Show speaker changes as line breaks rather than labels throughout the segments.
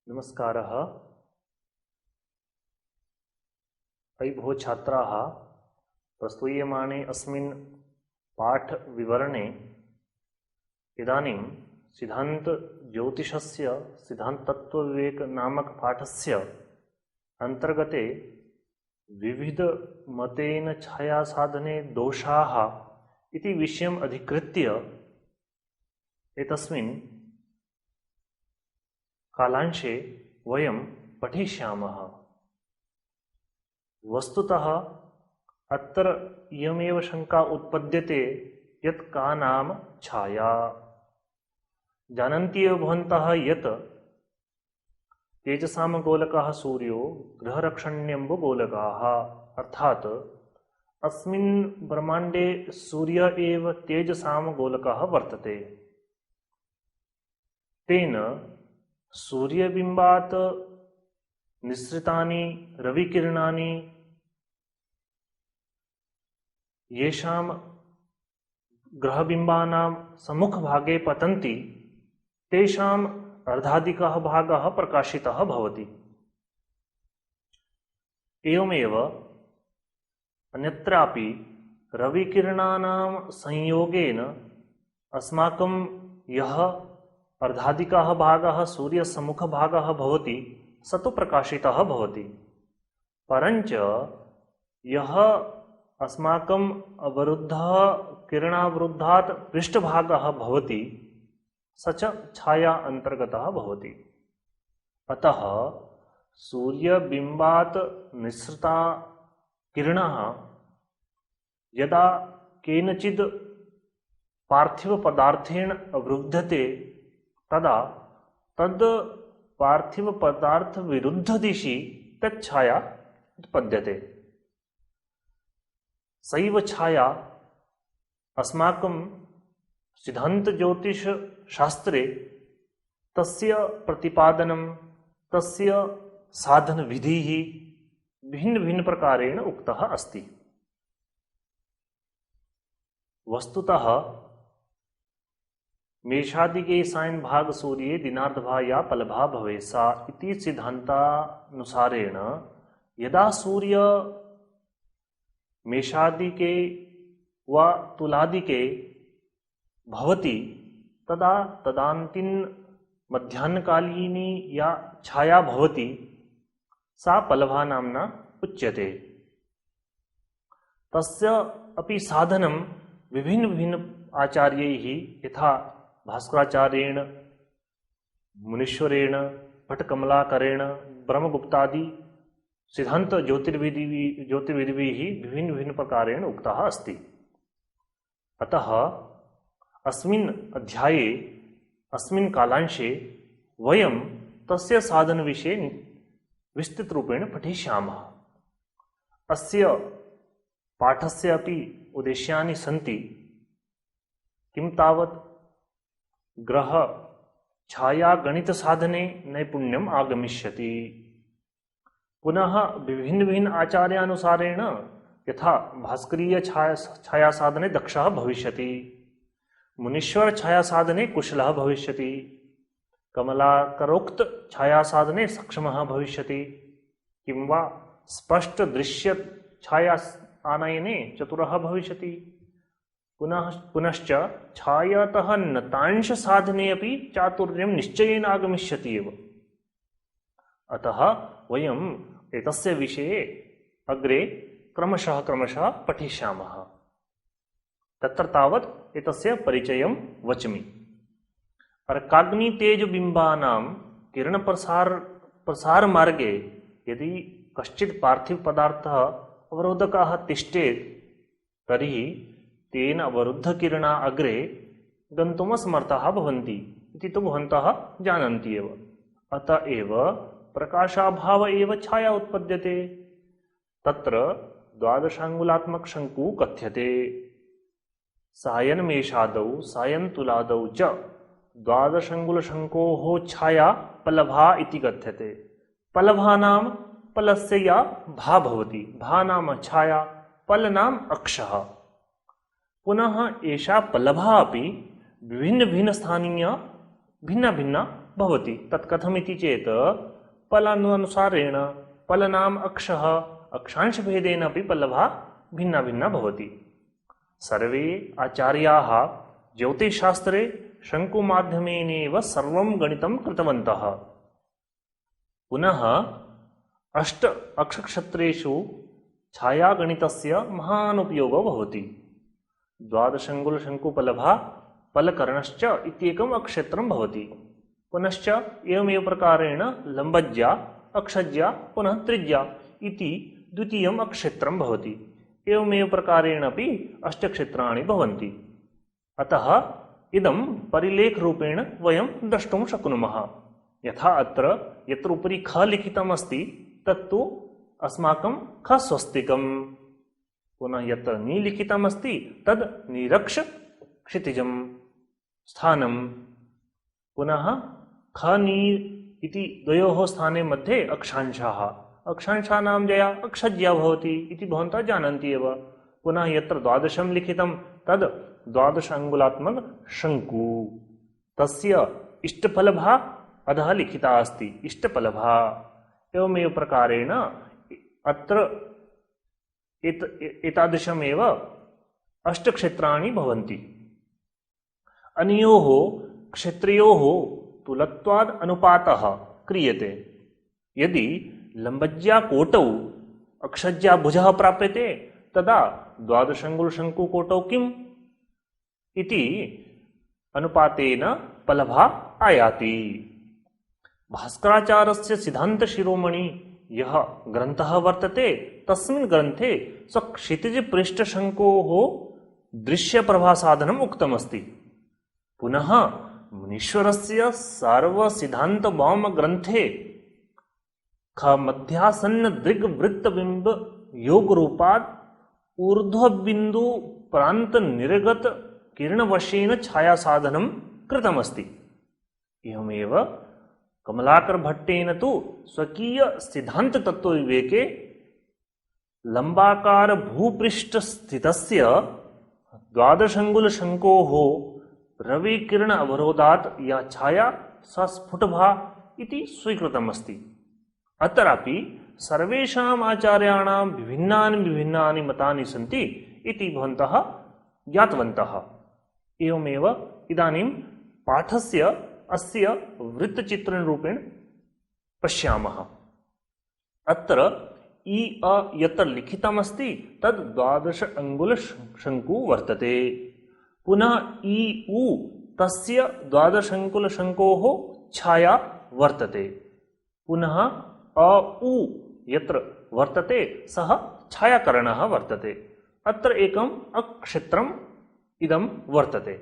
नमस्कारः। अयि भो छात्राः, प्रस्तूयमाने अस्मिन् पाठविवरणे इदानीं सिद्धान्तज्योतिषस्य सिद्धान्ततत्त्वविवेकनामकपाठस्य अन्तर्गते विविधमतेन छायासाधने दोषाः इति विषयम् अधिकृत्य एतस्मिन् कालांशे वयं पठिष्यामः। वस्तुतः अत्र इयमेव शंका उत्पद्यते यत् का नाम छाया। जानन्ति एव भवन्तः यत् तेजसां गोलकः सूर्यो गृहरक्षण्यम्बुगोलकाः, अर्थात् अस्मिन् ब्रह्माण्डे सूर्य एव तेजसां गोलकः वर्तते। तेन सूर्यबिम्बात् निस्सृतानि रविकिरणानि येषां ग्रहबिम्बानां सम्मुखभागे पतन्ति तेषाम् अर्धाधिकः भागः प्रकाशितः भवति। एवमेव अन्यत्रापि रविकिरणानां संयोगेन अस्माकं यः अर्धाधिकः भागः सूर्यसम्मुखभागः भवति स तु प्रकाशितः भवति, परञ्च यः अस्माकम् अवरुद्धः किरणावरुद्धात् पृष्ठभागः भवति स च छाया अंतर्गतः भवति। अतः सूर्यबिम्बात् निस्सृता किरणः यदा केनचित् पार्थिवपदार्थेन अवरुध्यते तदा तद् पार्थिवपदार्थविरुद्धदिशि तच्छाया उत्पद्यते। सैव छाया अस्माकं सिद्धान्तज्योतिषशास्त्रे तस्य प्रतिपादनं, तस्य साधनविधिः भिन्नभिन्नप्रकारेण उक्तः अस्ति। वस्तुतः मेषादिके सायं भाग सूर्ये दिनार्धभा या पलभा भवे सा इति सिद्धान्तानुसारेण यदा सूर्य मेषादिके व तुलादिके भवति तदा तदान्तिन मध्याह्नकालीनी या छाया भवति सा पलभा नाम्ना उच्यते। तस्य अपि साधनं विभिन्न विभिन्न आचार्यैः यथा भास्कराचार्येण, मुनीश्वरेण, भट्टकमलाकरेण, ब्रह्मगुप्तादि सिद्धांत ज्योतिर्विधिभिः विभिन्न विभिन्न प्रकारेण उक्तः अस्ति। अतः अस्मिन् अध्याये अस्मिन् कालांशे वयं तस्य साधनविषये विस्तृतरूपेण पठिष्यामः। अस्य पाठस्य अपि उद्देश्यानि सन्ति। किं तावत् ग्रह छाया गणित साधने नैपुण्यम् आगमिष्यति। पुनः विभिन्न विभिन्न आचार्यानुसारेण यथा भास्करीय छाया साधने दक्षः भविष्यति, मुनीश्वर छाया साधने कुशलः भविष्यति, कमलाकरोक्त छाया साधने सक्षमः भविष्यति, किं वा स्पष्ट दृश्य छाया आनयने चतुरः भविष्यति। पुनश्च छायातः नतांश साधने अपि चातुर्यं निश्चयेन आगमिष्यति एव। अतः वयम् एतस्य विषये अग्रे क्रमशः पठिष्यामः। तत्र तावत् एतस्य परिचयं वच्मि। अर्काग्नि तेजबिम्बानां किरणप्रसार मार्गे यदि कश्चित् पार्थिव पदार्थः अवरोधकः तिष्ठेत् तर्हि तेन अवरुद्धकिरणा अग्रे गन्तुम् असमर्थाः भवन्ति इति तु भवन्तः जानन्ति एव। अतः एव प्रकाशाभाव एव छाया उत्पद्यते। तत्र 12 शङ्कु कथ्यते। सायनमेषादौ सायन्तुलादौ च 12 शङ्कोः छाया पलभा इति कथ्यते। पलभा नाम पलस्य या भा भवति, भा नाम छाया, पल नाम अक्षः। पुनः एषा पलभा अपि विभिन्न भिन्न स्थानीय भिन्न भिन्न भवति। तत् कथमिति चेत् पलानुसारेण पलनाम अक्षः अक्षांशभेदेन अपि पल्लवा भिन्ना भिन्ना भवति। सर्वे आचार्याः ज्योतिषशास्त्रे शङ्कुमाध्यमेनैव सर्वं गणितं कृतवन्तः। पुनः अष्ट अक्षक्षेत्रेषु छायागणितस्य महान् उपयोगो भवति। द्वादशाङ्गुलशङ्कुपलभा पलकर्णश्च इत्येकम् अक्षेत्रं भवति। पुनश्च एवमेव प्रकारेण लम्बज्या अक्षज्या पुनः त्रिज्या इति द्वितीयम् अक्षेत्रं भवति। एवमेव प्रकारेण अपि अष्टक्षेत्राणि भवन्ति। अतः इदं परिलेखरूपेण वयं द्रष्टुं शक्नुमः। यथा अत्र यत्र उपरि ख लिखितमस्ति तत्तु अस्माकं खस्वस्तिकं। पुनः यत्र नि लिखितमस्ति तद् निरक्ष क्षितिजं स्थानं। पुनः ख नि इति द्वयोः स्थाने मध्ये अक्षांशाः, अक्षांशानां जया अक्षज्या भवति इति भवन्तः जानन्ति एव। पुनः यत्र द्वादशं लिखितं तद् द्वादश अंगुलात्मक शंकु, तस्य इष्टफलभा अधः लिखिता अस्ति, इष्टफलभा। एवमेव प्रकारेण अत्र एतादृशमेव अष्टक्षेत्राणि भवन्ति। अनयोः क्षेत्रयोः तुलत्वाद् अनुपातः क्रियते। यदि लम्बज्या कोटौ अक्षज्या भुजः प्राप्यते तदा द्वादशाङ्गुलशङ्कुकोटौ किम् इति अनुपातेन पलभा आयाति। भास्कराचार्यस्य सिद्धान्तशिरोमणि यः ग्रन्थः वर्तते तस्मिन् ग्रन्थे स्वक्षितिजपृष्ठशङ्कोः दृश्यप्रभासाधनम् उक्तमस्ति। पुनः मुनीश्वरस्य सर्वसिद्धान्तभौमग्रन्थे मध्यासन्न दृग्वृत्तबिम्ब योगरूपात् ऊर्ध्वबिन्दु प्रान्त निर्गत किरणवशेन छायासाधनं कृतमस्ति। एवमेव कमलाकर भट्टेन तु स्वकीय सिद्धांत तत्वविवेके लंबाकार भूपृष्ठ स्थितस्य द्वादशाङ्गुलशङ्कोः रविकिरण अवरोधात् या छाया सा स्फुटभा इति स्वीकृतमस्ति। अत्रापि सर्वेषाम् आचार्याणां विभिन्नानि मतानि सन्ति इति भवन्तः ज्ञातवन्तः। एवमेव इदानीं पाठस्य अस्य वृत्तचित्रणरूपेण पश्यामः। अत्र इ अ यत्र लिखितमस्ति तद् द्वादश अंगुलशङ्कु वर्तते। पुनः इ उ तस्य द्वादश अंगुलशङ्कोः छाया वर्तते। पुनः अ उ यत्र वर्तते सः छायाकरणः वर्तते। अत्र एकम् अक्षेत्रम् इदं वर्तते।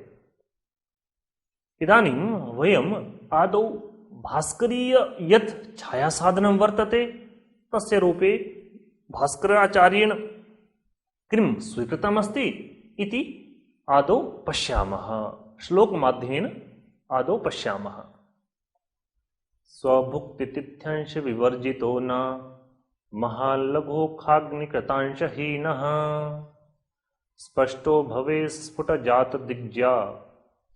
इदानीं वयम् आदौ भास्करीय यत् छायासाधनं वर्तते तस्य रूपे भास्कराचार्येण किं स्वीकृतमस्ति इति आदौ पश्यामः। श्लोकमाध्यमेन आदौ पश्यामः। स्वभुक्तितिथ्यंश विवर्जितो न महालघोखाग्निकृतांशहीनः स्पष्टो भवे स्फुटजात दिग्ज्या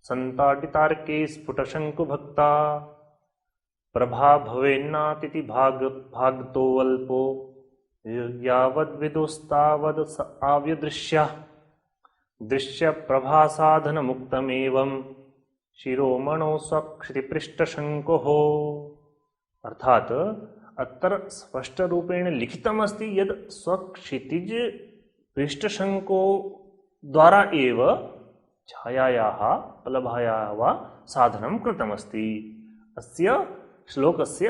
संताडितार्के स्फुटशङ्कुभक्ता प्रभा भवेन्नातिथि भागतो अल्पो यावद्विदुस्तावद् आव्यदृश्यः दृश्य प्रभासाधनमुक्तमेवं शिरोमणौ स्वक्षितिपृष्ठशङ्कोः। अर्थात अत्र स्पष्ट रूपेण लिखितमस्ति यद् स्वक्षितिज पृष्ठशङ्को द्वारा एव छायायाः पलभायाः वा साधनं कृतमस्ति। अस्य श्लोकस्य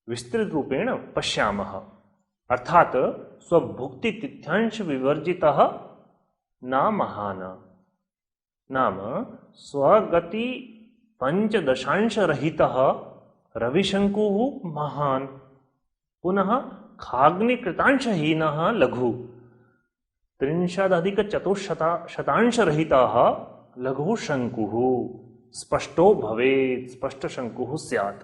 विस्तृतरूपेण पश्यामः। अर्थात स्वभुक्तितिथ्यांश विवर्जितः न महान्, नाम स्वगति पंचदशांशरहितः रविशङ्कुः महान्, पुनः खाग्निकृतांशहीनः लघु, 30+400 लघु शङ्कुः स्पष्टो भवेत्, स्पष्ट शङ्कुः स्यात्।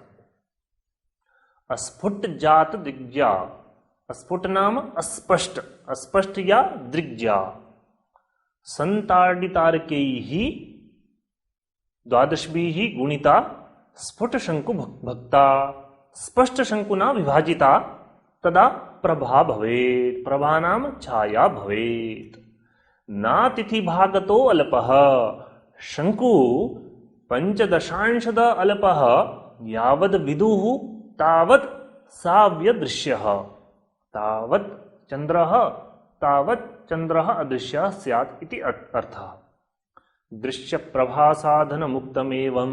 अस्फुट जात दिग्जा, अस्फुट नाम अस्पष्ट, अस्पष्ट या दृग्जा। संताडितार्कैः द्वादशभिः गुणिता स्फुट शंकु भक्ता स्पष्ट शंकुना विभाजिता तदा प्रभा भवेत् प्रभा नाम छाया भवेत् नातिथि भागतो अल्पः शंकु पंचदशांशद अल्पः यावद् विदुः तावत् साव्य दृश्यः तावत् चंद्रः तावत् चंद्रः अदृश्यः स्यात् इति अर्थः। दृश्य प्रभा साधन मुक्तमेवं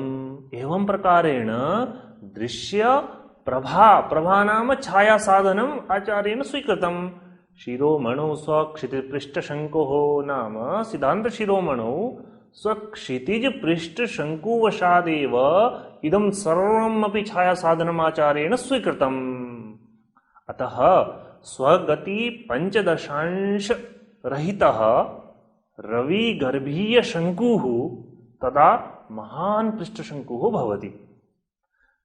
एवं प्रकारेण दृश्य प्रभा नाम छाया साधनम आचार्येण स्वीकृतम्। शिरोमणौ स्वक्षितिपृष्ठ शंकोः नाम सिद्धांत शिरोमणौ स्वक्षितिज पृष्ठ शंकुवशादेव इदं सर्वमपि छाया साधनम आचार्येण स्वीकृतम्। अतः स्वगति पंचदशांश रहितः रवि गर्भीय शंकुः तदा महान् पृष्ठ शंकुः भवति।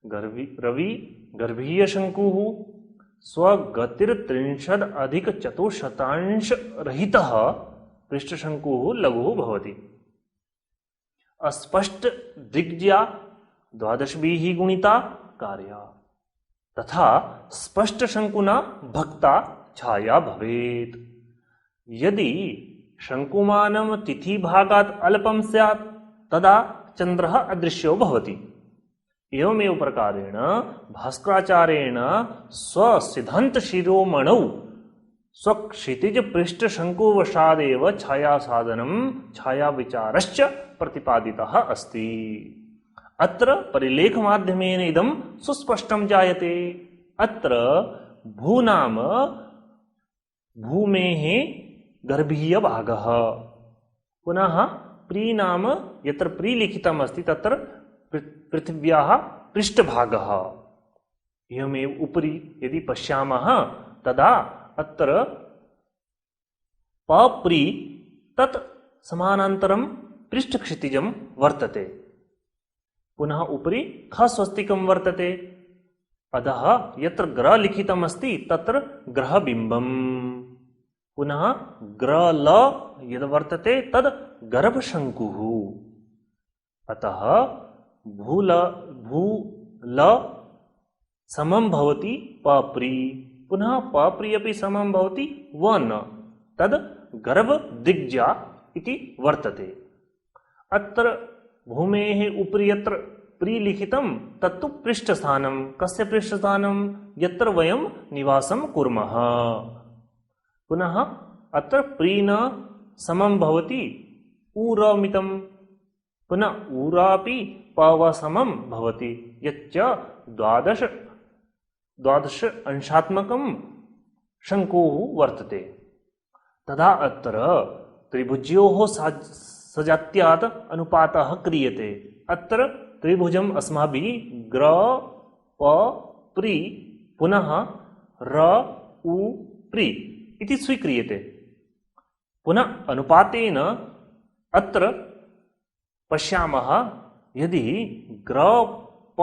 रवि गर्भीय शंकुः स्वगतिर्त्रिंशद् अधिक चतुश्शतांश रहितः पृष्ठ शंकुः लघुः भवति। अस्पष्ट दिग्ज्या 12 गुणिता कार्या तथा स्पष्ट शंकुना भक्ता छाया भवेत्। यदि शंकुमानं तिथि भागात् अल्पं स्यात् तदा चंद्रः अदृश्यो भवति। एवमेव प्रकारेण भास्कराचार्येण स्वसिद्धांत शिरोमणौ स्वक्षितिज पृष्ठ शंकुवशादेव छाया साधनं छाया विचारश्च प्रतिपादितः अस्ति। अत्र परिलेख माध्यमेन इदं सुस्पष्टं जायते। अत्र भू नाम भूमेः गर्भीय भागः पुनः प्री नाम यत्र प्री लिखितम् अस्ति तत्र पृथिव्याः पृष्ठभागः। एवमेव उपरि यदि पश्यामः तदा अत्र पप्री तत् समानान्तरं पृष्ठक्षितिजं वर्तते। पुनः उपरि ख स्वस्तिकं वर्तते। अधः यत्र ग्रह लिखितम् अस्ति तत्र ग्रहबिम्बम्। पुनः ग्रल यद् वर्तते तद् गर्भशंकुः। अतः भूल समं भवति पप्री पुनः पप्री अपि समं भवति वन तद् गर्भदिग्जा इति वर्तते। अत्र भूमेः उपरि यत्र प्री लिखितं तत्तु पृष्ठस्थानं। कस्य पृष्ठस्थानं? यत्र वयं निवासं कुर्मः। पुनः अत्र प्रीन समं भवति ऊरमितं। पुनः ऊरापि पवसमं भवति यच्च 12 अंशात्मकं शंकुः वर्तते। तदा अत्र त्रिभुज्योः सजात्यात् अनुपातः क्रियते। अत्र त्रिभुजम् अस्माभिः ग्र प प्री पुनः र उ प्री इति स्वीक्रियते। पुनः अनुपातेन अत्र पश्यामः यदि ग्र प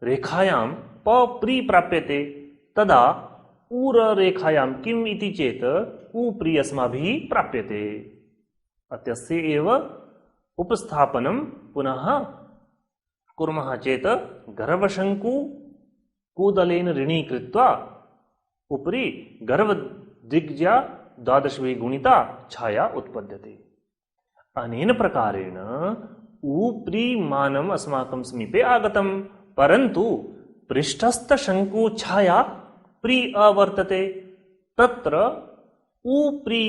रेखायां प प्री प्राप्यते तदा ऊर रेखायां किम् इति चेत् उ प्री अस्माभिः प्राप्यते। अतस्य एव उपस्थापनं पुनः कुर्मः चेत् गर्भशंकु कूदलेन ऋणीकृत्वा उपरि गर्भदिग्जा 12 गुणिता छाया उत्पद्यते। अनेन प्रकारेण ऊप्रीमानम् अस्माकं समीपे आगतं, परन्तु पृष्ठस्थ शंकु छाया प्री अवर्तते। तत्र ऊप्री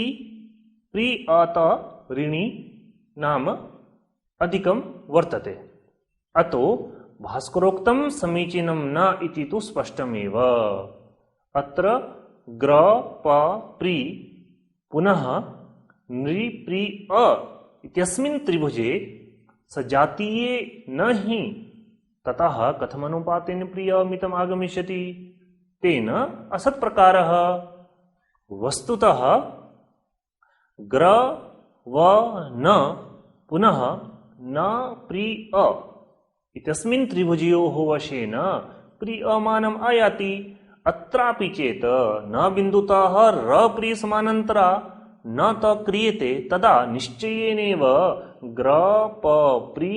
प्री अत ऋणी नाम अधिकं वर्तते। अतो भास्करोक्तं समीचीनं न इति तु स्पष्टमेव। अत्र ग्र प प्री पुनः नृ प्री अ इत्यस्मिन् त्रिभुजे सजातीये न हि ततः कथमनुपातेन प्रियमितम् आगमिष्यति? तेन असत् प्रकारः। वस्तुतः ग्र व न पुनः न प्री अ इत्यस्मिन् त्रिभुजयोः वशेन प्री अमानम् आयाति। अत्रापि चेत् न बिन्दुतः र प्री समानान्तरा न त क्रियते तदा निश्चयेनैव ग्र प प्री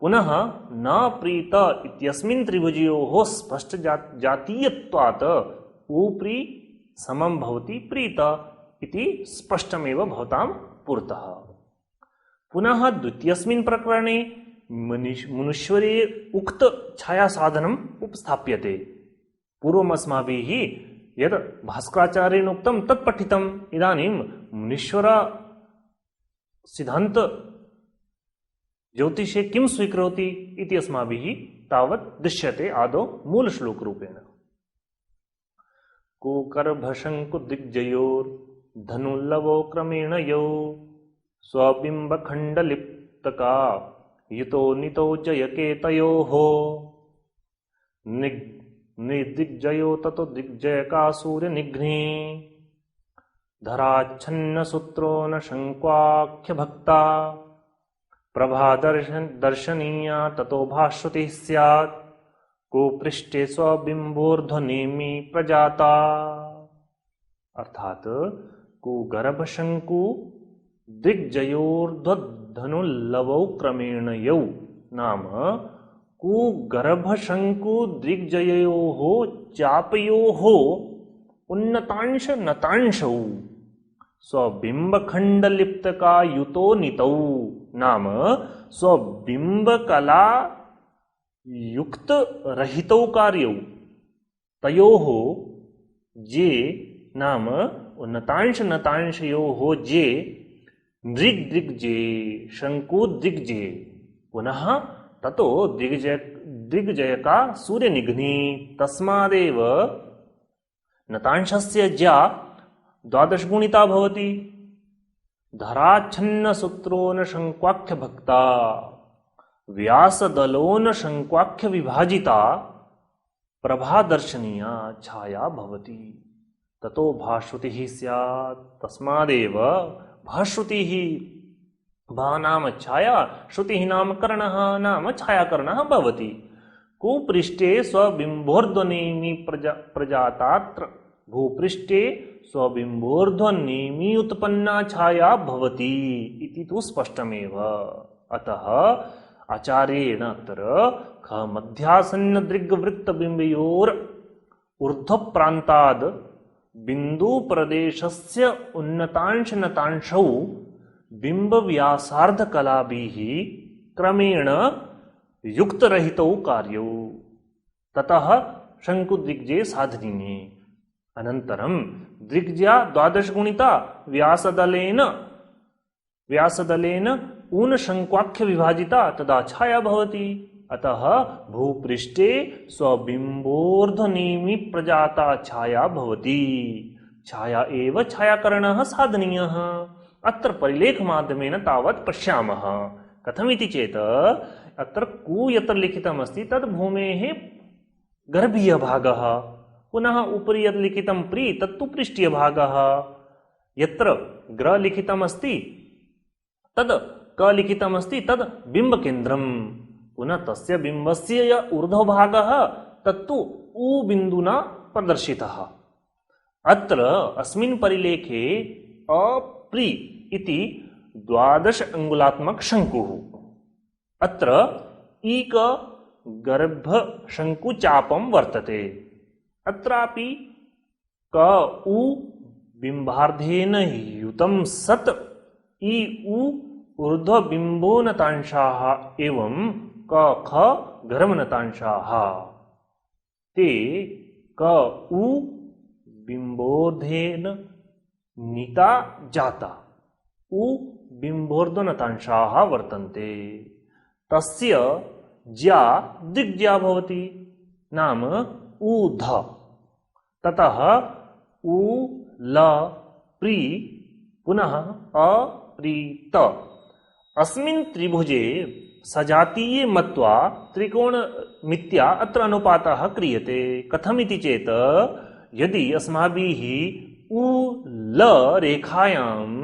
पुनः न प्रीत इत्यस्मिन् त्रिभुजयोः स्पष्ट जातीयत्वात् उपरि समं भवति प्रीत इति स्पष्टमेव भवतां पुरतः। पुनः द्वितीयस्मिन् प्रकरणे मनुष्वरे उक्त छाया साधनम् उपस्थाप्यते। पूर्वम् अस्माभिः यद् भास्कराचार्येण उक्तं तत् पठितम्। इदानीं मुनीश्वर सिद्धान्त ज्योतिषे किं स्वीकरोति इति अस्माभिः तावत् दृश्यते आदौ मूलश्लोकरूपेण। कुकर्भशङ्कुदिग्जयोर्धनुल्लवो क्रमेण यौ स्वबिम्बखण्डलिप्तका युतो नितो जयकेतयोः निर्दिग्जयो ततो दिग्जयका सूर्यनिघ्ने धराच्छन्नसूत्रो न शङ्क्वाख्यभक्ता प्रभा दर्शनीया ततो भाश्रुतिः स्यात् कुपृष्ठे स्वबिम्बोर्ध्वनेमि प्रजाता। अर्थात कुगर्भशङ्कु दिग्जयोर्ध्वधनुल्लवौ क्रमेण यौ नाम कुगर्भशङ्कु दिग्जययोः चापयोः उन्नतांश नतांशौ स्वबिम्बखण्डलिप्तका युतो नितौ नाम स्वबिम्बकला युक्त रहितौ कार्यौ तयोः जे नाम उन्नतांश नतांशयोः जे दृग्दिग्जे शङ्कुदिग्जे पुनः ततो दिग्जयका सूर्यनिघ्नि तस्मादेव नतांशस्य ज्या 12 गुणिता भवति। धराच्छन्नसूत्रो न शङ्क्वाख्य भक्ता व्यासदलो न शङ्क्वाख्य विभाजिता प्रभा दर्शनीया छाया भवति ततो भाश्रुतिः स्यात्। तस्मादेव भाश्रुतिः भा नाम छाया श्रुतिः नाम कर्णः नाम छायाकर्णः भवति। कुपृष्ठे स्वबिम्बोर्ध्वनेमि प्रजातात्र भूपृष्ठे स्वबिम्बोर्ध्वनेमि उत्पन्ना छाया भवति इति तु स्पष्टमेव। अतः आचार्येण अत्र ख मध्यासन्न दृग्वृत्तबिम्बयोर ऊर्ध्वप्रान्ताद् बिन्दु प्रदेशस्य उन्नतांश नतांशौ बिंब व्यासार्ध कलाभिः क्रमेण युक्तरहितौ कार्यौ ततः शङ्कुदिग्जे साधनीये। अनन्तरं दिग्ज्या 12 गुणिता व्यासदलेन ऊन शङ्क्वाख्य विभाजिता तदा छाया भवति। अतः भूपृष्ठे स्वबिम्बोर्ध्वनेमि प्रजाता छाया भवति। छाया एव छायाकरणः साधनीयः। अत्र परिलेख माध्यमेन तावत् पश्यामः। कथमिति चेत् अत्र कु यत्र लिखितमस्ति तद् भूमेः गर्भीयभागः, पुनः उपरि यत् लिखितं प्रि तत्तु पृष्ठीयभागः। यत्र ग्र लिखितमस्ति तद् क लिखितमस्ति तद् बिम्बकेन्द्रं, पुनः तस्य बिम्बस्य य ऊर्ध्वभागः तत्तु उ बिन्दुना प्रदर्शितः। अत्र अस्मिन् परिलेखे अप्रि इति 12 अंगुलात्मक शङ्कुः। अत्र ईक गर्भ शङ्कुचापं वर्तते। अत्रापि क उ बिम्बार्धेन युतं सत् इ उ ऊर्ध्वबिम्बोनतांशाः एवं क ख गर्भनतांशाः। ते क उ बिम्बोर्धेन नीता जाता उ बिम्बोर्ध्वनतांशाः वर्तन्ते। तस्य ज्या दिग्ज्या भवति नाम ऊध। ततः उ ल प्रि पुनः अप्रीत। अस्मिन् त्रिभुजे सजातीये मत्वा त्रिकोणमित्या अत्र अनुपातः क्रियते। कथमिति चेत् यदि अस्माभिः उ ल रेखायाम्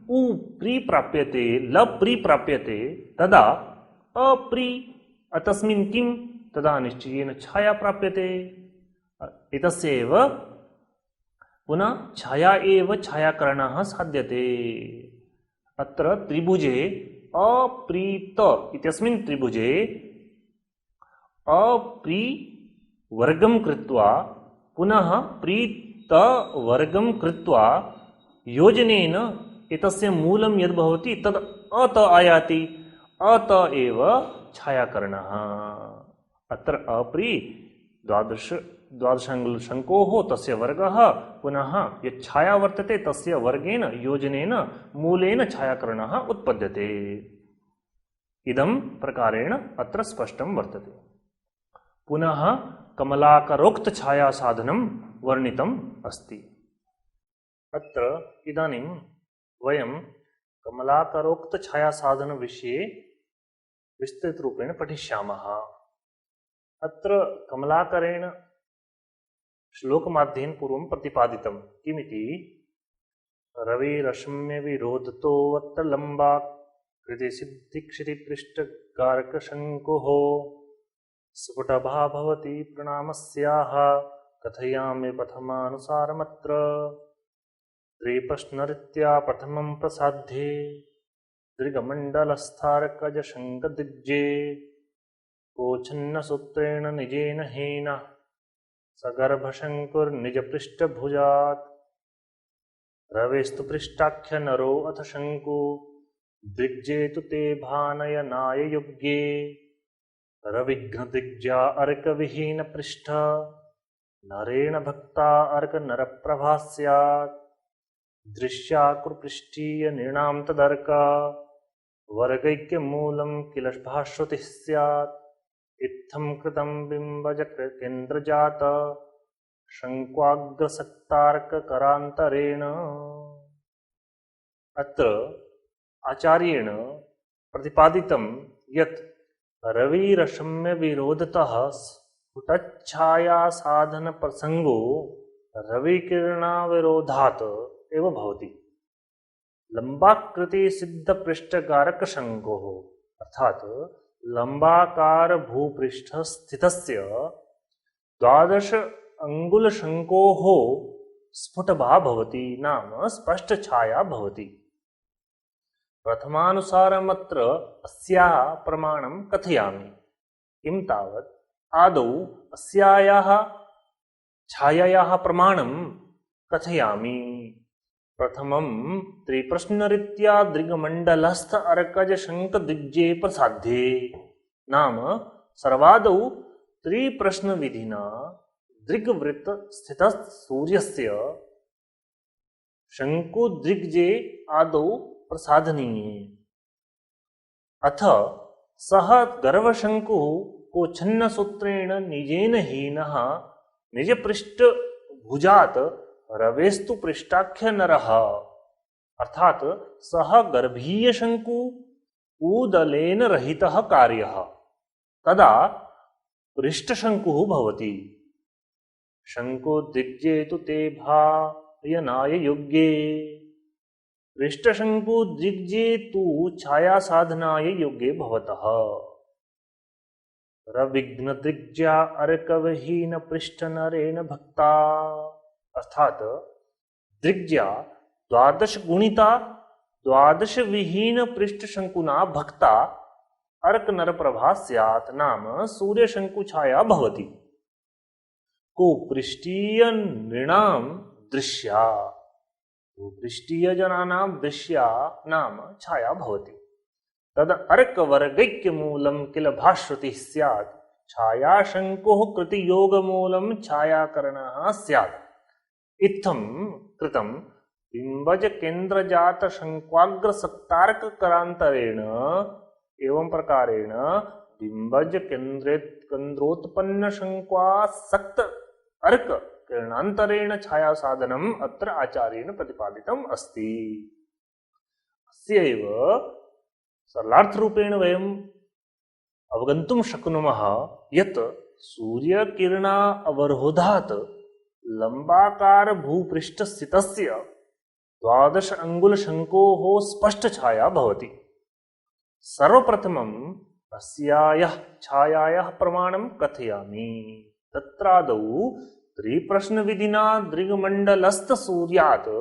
उ प्रि प्राप्यते ल प्रि प्राप्यते तदा अप्रि तस्मिन् किं तदा निश्चयेन छाया प्राप्यते। एतस्यैव पुनः छाया एव छायाकरणः साध्यते। अत्र त्रिभुजे अप्रीत इत्यस्मिन् त्रिभुजे अप्रीवर्गं कृत्वा पुनः प्रीतवर्गं कृत्वा योजनेन एतस्य मूलं यद् भवति तद् अत आयाति। अत एव छायाकरणः। अत्र अप्री द्वादशाङ्गुलशङ्कोः तस्य वर्गः पुनः यत् छाया वर्तते तस्य वर्गेन योजनेन मूलेन छायाकरणः उत्पद्यते। इदं प्रकारेण अत्र स्पष्टं वर्तते। पुनः कमलाकरोक्त छाया साधनं वर्णितम् अस्ति। अत्र इदानीं वयं कमलाकरोक्त छाया साधन विषये विस्तृतरूपेण पठिष्यामः। अत्र कमलाकरेण श्लोकमाध्येन पूर्वं प्रतिपादितं किमिति रविरश्म्य विरोधतोऽत्र लम्बाकृति सिद्धिक्षितिपृष्ठगारकशङ्कुः स्फुटभा भवति प्रणामस्याः कथयामि प्रथमानुसारमत्र त्रिप्रश्नरीत्या प्रथमं प्रसाध्ये दृगमण्डलस्थारकजशङ्कदिग्जे कोच्छन्नसूत्रेण निजेन हीन सगर्भशङ्कुर्निजपृष्ठभुजात् रवेस्तु पृष्ठाख्य नरो अथ शङ्कु दिग्जे तु ते भानयनाय युग्ये रविघ्नदिग्जा अर्कविहीन पृष्ठ नरेण भक्ता अर्क नरप्रभा स्यात् दृश्याकुपृष्ठीय नृणां तदर्क वर्गैक्यमूलं किल भाश्रुतिः स्यात् इत्थं कृतं बिम्बजकेन्द्रजात शङ्क्वाग्रसक्तार्ककरान्तरेण। अत्र आचार्येण प्रतिपादितं यत् रविरश्म्य विरोधतः स्फुटच्छायासाधनप्रसङ्गो रविकिरणाविरोधात् एव भवति। लंबाकृति सिद्धपृष्ठगारकशङ्कोः अर्थात् लंबाकार भूपृष्ठ स्थितस्य 12 अंगुलशङ्कोः स्फुटभा भवति नाम स्पष्टछाया भवति। प्रथमानुसारमत्र अस्याः प्रमाणं कथयामि। किं तावत् आदौ अस्यायाः छायायाः प्रमाणं कथयामि। प्रथमं त्रिप्रश्नरीत्या दृग्मण्डलस्थ अर्कजशङ्कदिग्जे प्रसाध्ये नाम सर्वादौ त्रिप्रश्नविधिना दृग्वृत्त स्थितः सूर्यस्य शङ्कुदिग्जे आदौ प्रसाधनीये। अथ सः गर्भशङ्कुः कोच्छन्नसूत्रेण निजेन हीनः निजपृष्ठभुजात् रवेस्तु पृष्ठाख्य नरः अर्थात् सः गर्भीय शङ्कु कूदलेन रहितः कार्यः तदा पृष्ठशङ्कुः भवति। शङ्कुदिग्जे तु ते भायनाय योग्ये पृष्ठशङ्कुदिग्जे तु छायासाधनाय योग्ये भवतः। रविघ्नदिग्जा अर्कविहीन पृष्ठनरेण भक्ता अर्थात दृग्जा 12 गुणिता 12 विहीन पृष्ठशङ्कुना भक्ता अर्क नरप्रभा स्यात् नाम सूर्यशङ्कु छाया भवति। कुपृष्ठीय नृणां दृश्या कुपृष्ठीय जनानां दृश्या नाम छाया भवति। तद अर्कवर्गैक्यमूलं किल भाश्रुतिः स्यात् छायाशङ्कोः कृतियोगमूलं छायाकरणः स्यात्। इत्थं कृतं बिम्बजकेन्द्रजात शङ्क्वाग्रसक्तार्ककरान्तरेण एवं प्रकारेण बिम्बजकेन्द्रोत्पन्न शङ्क्वासक्त अर्क किरणान्तरेण छायासाधनम् अत्र आचार्येण प्रतिपादितम् अस्ति। अस्यैव सरलार्थरूपेण वयम् अवगन्तुं शक्नुमः यत् सूर्यकिरणा अवरोधात् लंबाकार भूपृष्ठ स्थितस्य 12 अंगुलशङ्कोः स्पष्टछाया भवति। सर्वप्रथमम् अस्यायाः छायायाः प्रमाणं कथयामि। तत्रादौ त्रिप्रश्नविधिना दृग्मण्डलस्थ सूर्यात्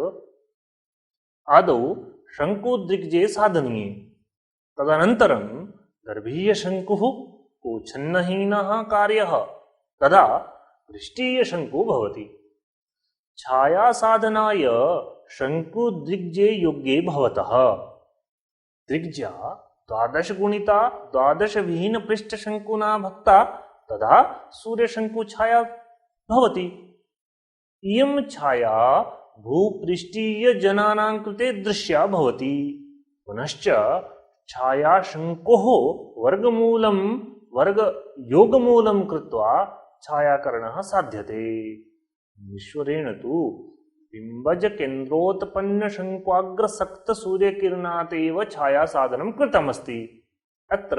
आदौ शङ्कुदिग्जे साधनीये तदनन्तरं गर्भीयशङ्कुः कोच्छिन्नहीनः कार्यः तदा पृष्ठीयशङ्कुः भवति। छायासाधनाय शङ्कुदृग्जे योग्ये भवतः दृग्जा 12 गुणिता 12 विहीनपृष्ठशङ्कुना भक्ता तदा सूर्यशङ्कुछाया भवति। इयं छाया भूपृष्ठीयजनानां कृते दृश्या भवति। पुनश्च छायाशङ्कोः वर्गयोगमूलं कृत्वा छायाकरणः साध्यते। ईश्वरेण तु बिम्बजकेन्द्रोत्पन्नशङ्क्वाग्रसक्तसूर्यकिरणात् एव छायासाधनं कृतमस्ति। अत्र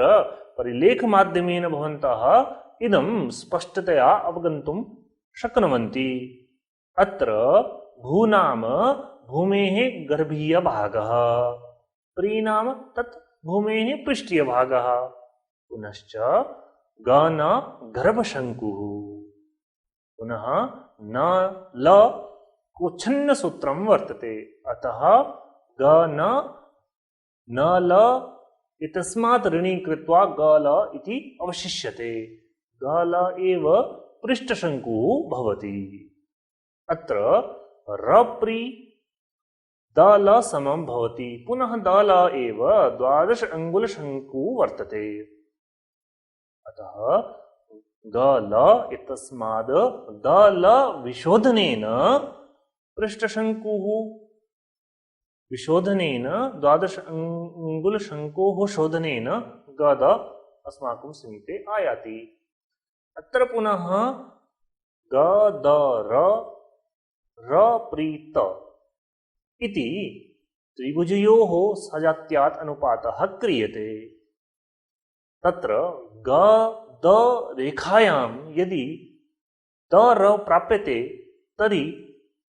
परिलेखमाध्यमेन भवन्तः इदं स्पष्टतया अवगन्तुं शक्नुवन्ति। अत्र भू नाम भूमेः गर्भीयभागः, प्री नाम तत् भूमेः पृष्ठीयभागः, पुनश्च ग न गर्भशङ्कुः, पुनः न ल कोच्छिन्नसूत्रं वर्तते। अतः ग न ल इतस्मात् ऋणी कृत्वा ग ल इति अवशिष्यते। ग ल एव पृष्ठशङ्कुः भवति। अत्र रप्री द ल समं भवति। पुनः द ल एव 12 अङ्गुलशङ्कुः वर्तते। अतः द ल इतस्माद् द ल विशोधनेन पृष्ठशङ्कुः विशोधनेन 12 अङ्गुलशङ्कोः शोधनेन गद अस्माकं समीपे आयाति। अत्र पुनः ग द र प्रीत इति त्रिभुजयोः सजात्यात् अनुपातः क्रियते। तत्र ग द रेखायां यदि द र प्राप्यते तर्हि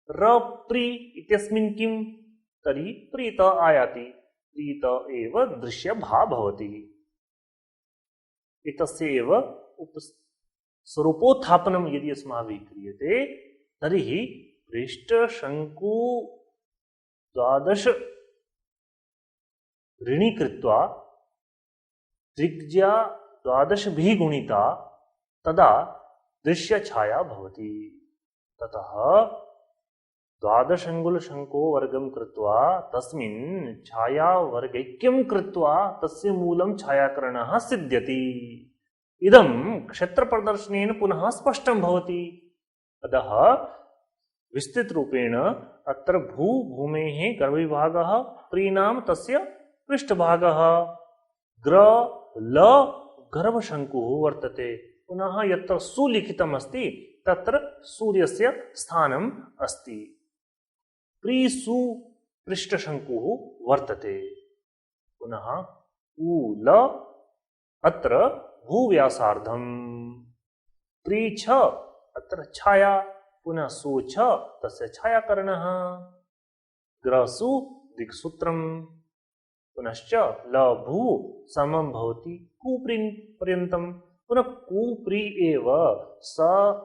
र प्री इत्यस्मिन् किं तर्हि प्रीत आयाति। प्रीत एव दृश्यभा भवति। एतस्य एव स्वरूपोत्थापनं यदि अस्माभिः क्रियते तर्हि पृष्ठशङ्कु 12 ऋणी कृत्वा त्रिज्या 12 गुणिता तदा दृश्यछाया भवति। ततः 12 अङ्गुलशङ्को वर्गं कृत्वा तस्मिन् छायावर्गैक्यं कृत्वा तस्य मूलं छायाकरणः सिद्ध्यति। इदं क्षेत्रप्रदर्शनेन पुनः स्पष्टं भवति। अतः विस्तृतरूपेण अत्र भूमेः गर्भविभागः, प्रीनाम तस्य पृष्ठभागः, ग्र ल गर्भशङ्कुः वर्तते। पुनः यत्र सुलिखितम् अस्ति तत्र सूर्यस्य स्थानम् अस्ति। प्रीसु पृष्ठशङ्कुः वर्तते। पुनः ऊल अत्र भूव्यासार्धम्, प्रीछ अत्र छाया, पुनः सुछ तस्य छायाकरणः, ग्रसु दिक्सूत्रम्, पुनश्च लभू समं भवति कुप्री पर्यन्तं, पुनः कुप्री एव स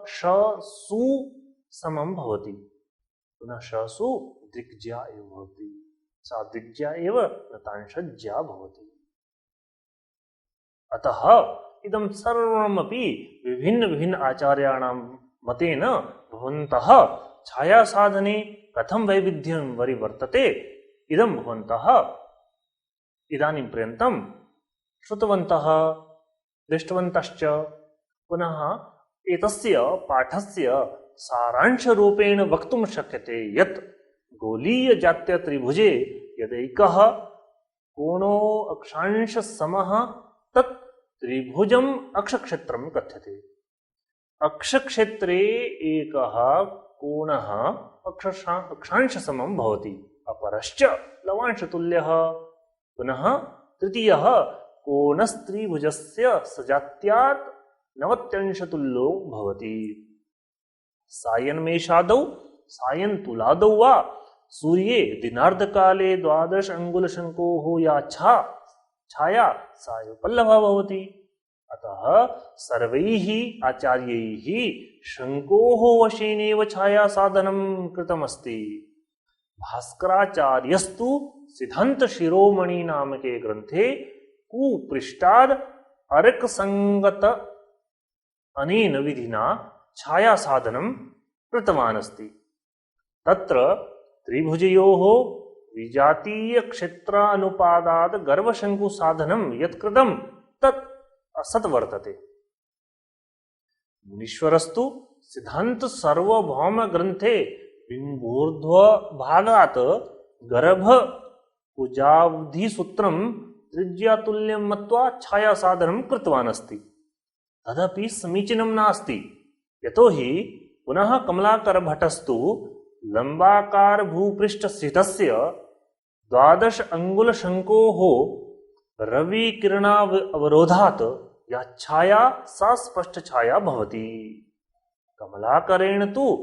श सु समं भवति, पुनः श सु दिग्ज्या एव भवति, सा दिग्ज्या एव नतांशज्या भवति। अतः इदं सर्वमपि विभिन्न आचार्याणां मतेन भवन्तः छायासाधने कथं वैविध्यं वर्तते इदं भवन्तः इदानीं पर्यन्तं श्रुतवन्तः, दृष्टवन्तश्च। पुनः एतस्य पाठस्य सारांशरूपेण वक्तुं शक्यते यत् गोलीयजात्यत्रिभुजे यदैकः कोणो अक्षांशसमः तत् त्रिभुजम् अक्षक्षेत्रं कथ्यते। अक्षक्षेत्रे एकः कोणः अक्षांशसमं भवति, अपरश्च लवांशतुल्यः। पुनः तृतीयः कोणस्त्रिभुजस्य सजात्यात् 90अंशतुल्यो भवति। सायन्मेषादौ सायन्तुलादौ वा सूर्ये दिनार्धकाले 12 अङ्गुलशङ्कोः या छाया सायुपल्लभा भवति। अतः सर्वैः आचार्यैः शङ्कोः वशेनैव छायासाधनं कृतमस्ति। भास्कराचार्यस्तु सिद्धान्तशिरोमणि नामके ग्रन्थे कुपृष्ठाद् अर्क संगत अनेन विधिना छाया साधनं कृतवान् अस्ति। तत्र त्रिभुजयोः विजातीय क्षेत्रानुपादात् गर्भशंकु साधनं यत् कृतं तत् असत् वर्तते। मुनीश्वरस्तु सिद्धांत सार्वभौम ग्रंथे बिंबोर्ध्व भागात् गर्भ कुजावधि सूत्रम त्रिज्यातुल्यं मत्वा छाया साधनं कृतवान् अस्ति। तदपि समीचीनं नास्ति, यतोहि पुनः कमलाकर भट्टस्तु लंबाकार भूपृष्ठस्थितस्य 12 अंगुल शंकोः रविकिरणावरोधात् या छाया सा स्पष्ट छाया भवति। कमलाकरेण तु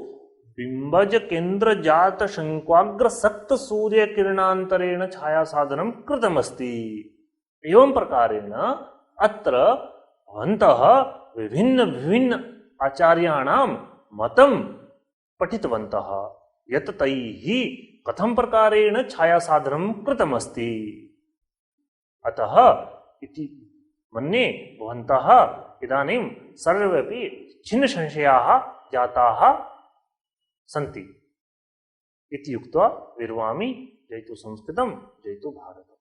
बिंबज केंद्र जात शंक्वाग्र सक्त सूर्य किरणांतरेण छाया साधनं कृतमस्ति। एवं प्रकारेण अत्र भवन्तः विभिन्न विभिन्न आचार्याणां मतं पठितवन्तः यत् तैः कथं प्रकारेण छाया साधनं कृतमस्ति। अतः इति मन्ये भवन्तः इदानीं सर्वेपि छिन्न संशयाः जाताः सन्ति इति उक्त्वा विरमामि। जयतु संस्कृतं, जयतु भारतम्।